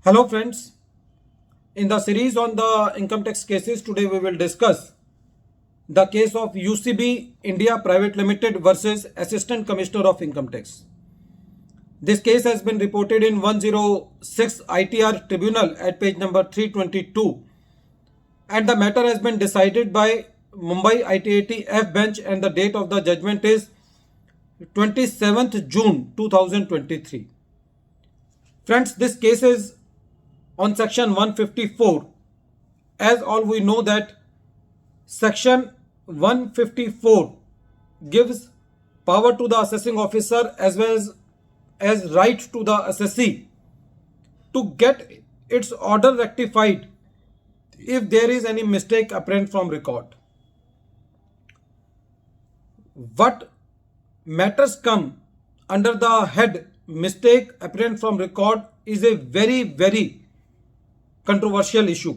Hello friends, in the series on the income tax cases, today we will discuss the case of UCB India Private Limited versus Assistant Commissioner of Income Tax. This case has been reported in 106 ITR Tribunal at page number 322 and the matter has been decided by Mumbai ITAT F bench and the date of the judgment is 27th June 2023. Friends, this case is on section 154. As all we know that section 154 gives power to the assessing officer as well as right to the assessee to get its order rectified if there is any mistake apparent from record. What matters come under the head mistake apparent from record is a very controversial issue.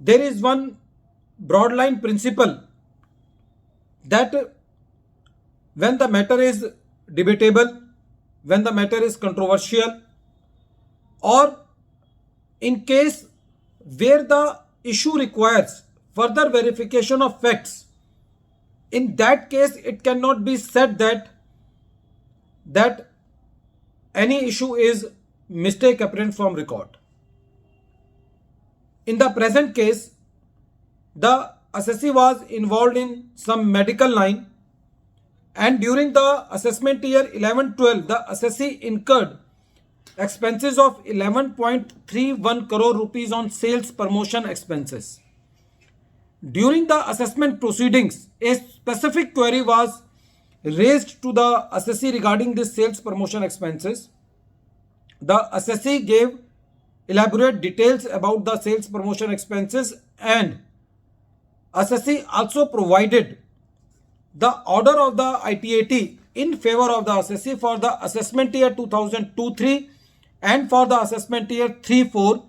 There is one broad line principle that when the matter is debatable, when the matter is controversial, or in case where the issue requires further verification of facts, in that case it cannot be said that any issue is mistake apparent from record. In the present case, the assessee was involved in some medical line and during the assessment year 11-12, the assessee incurred expenses of 11.31 crore rupees on sales promotion expenses. During the assessment proceedings, a specific query was raised to the assessee regarding this sales promotion expenses. The assessee gave elaborate details about the sales promotion expenses and assessee also provided the order of the ITAT in favor of the assessee for the assessment year 2002-03 and for the assessment year 3-4,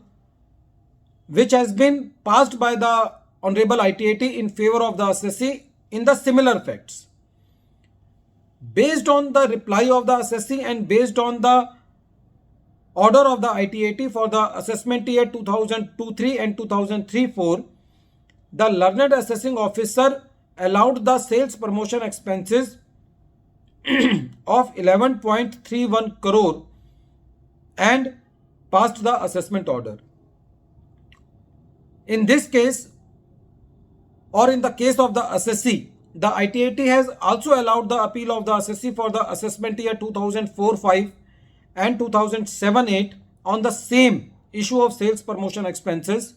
which has been passed by the Honorable ITAT in favor of the assessee in the similar facts. Based on the reply of the assessee and based on the order of the ITAT for the assessment year 2002-03 and 2003-04, the learned assessing officer allowed the sales promotion expenses of 11.31 crore and passed the assessment order. In this case, or in the case of the assessee, the ITAT has also allowed the appeal of the assessee for the assessment year 2004-05 and 2007-08 on the same issue of sales promotion expenses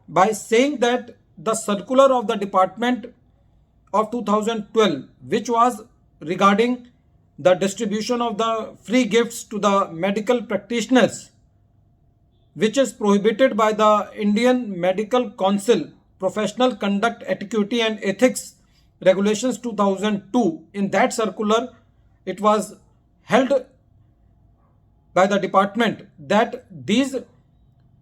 by saying that the circular of the department of 2012, which was regarding the distribution of the free gifts to the medical practitioners, which is prohibited by the Indian Medical Council Professional Conduct, Etiquette and Ethics Regulations 2002. In that circular, it was held by the department that these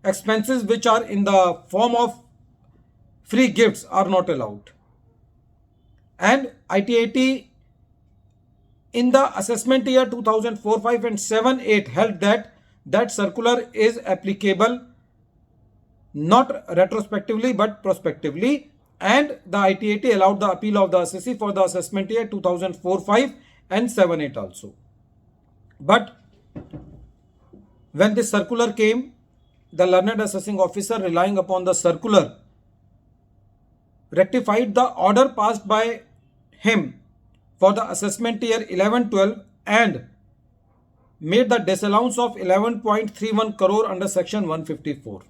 expenses which are in the form of free gifts are not allowed. And ITAT in the assessment year 2004-05 and 7-8 held that circular is applicable not retrospectively but prospectively, and the ITAT allowed the appeal of the assessee for the assessment year 2004-05 and 7-8 also. But when this circular came, the learned assessing officer, relying upon the circular, rectified the order passed by him for the assessment year 11-12 and made the disallowance of 11.31 crore under section 154.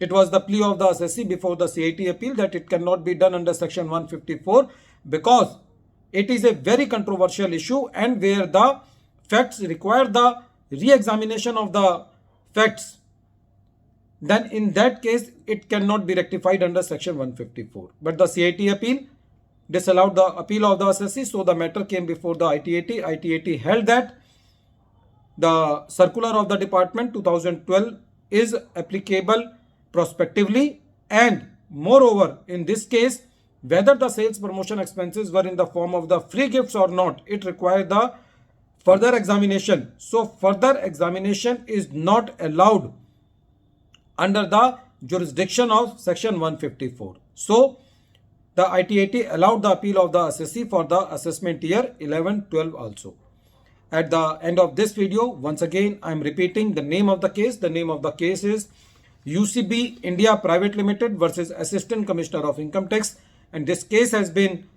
It was the plea of the assessee before the CIT appeal that it cannot be done under section 154 because it is a very controversial issue and where the facts require the re-examination of the facts, then in that case it cannot be rectified under section 154. But the CIT appeal disallowed the appeal of the assessee, so the matter came before the ITAT. ITAT held that the circular of the department 2012 is applicable prospectively, and moreover in this case whether the sales promotion expenses were in the form of the free gifts or not, it required the Further examination. So further examination is not allowed under the jurisdiction of section 154. So the ITAT allowed the appeal of the assessee for the assessment year 11-12 also. At the end of this video, once again I am repeating the name of the case. The name of the case is UCB India Private Limited versus Assistant Commissioner of Income Tax, and this case has been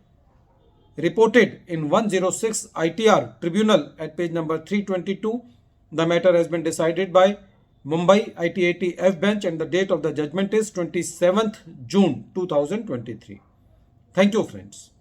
reported in 106 ITR Tribunal at page number 322. The matter has been decided by Mumbai ITAT F bench and the date of the judgment is 27th June 2023. Thank you, friends.